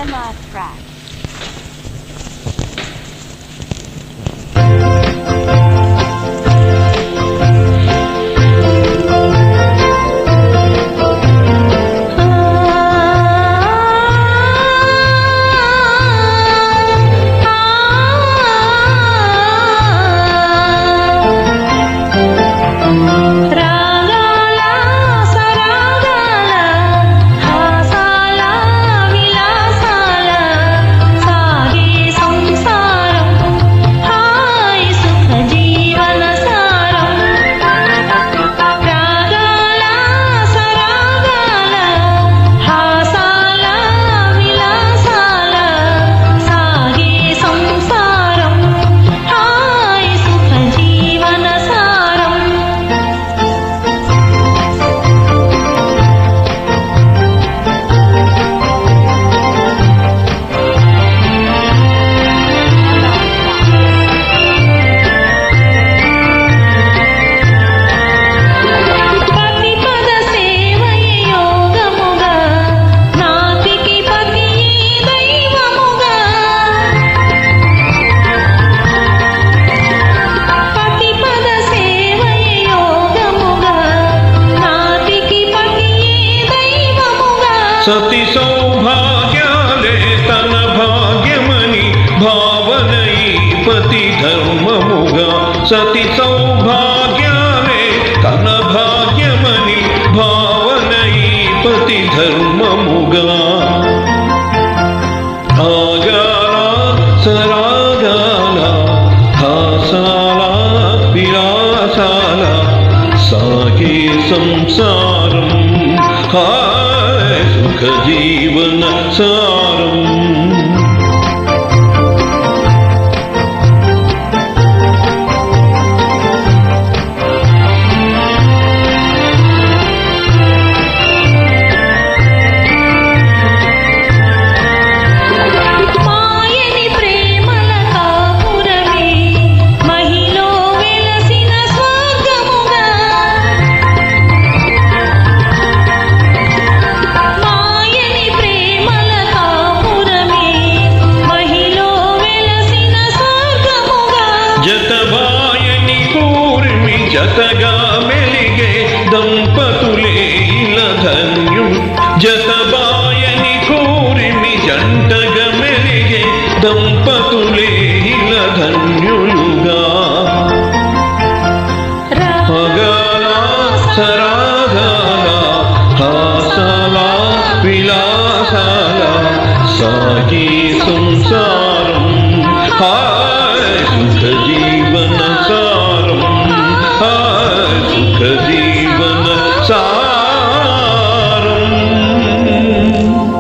MR Track. సతి సౌభాగ్యాలే తన భాగ్యమని భావనయి పతి ధర్మముగా సతి సౌభాగ్యాలే తన భాగ్యమని భావనయి పతి ధర్మముగా ఆగాల సరాగాల హాసాల విలాసాల సాగే సంసారం సుఖ జీవన సారం జతబాయని కూర్మి జతగా మెలిగే దంపతులే ఇలా ధన్యులు జతబాయని కూర్మి జంటగా మెలిగే దంపతులే ఇలా ధన్యులుగా అగాల సరాగాల హాసాల విలాసాల సాగి సంసారం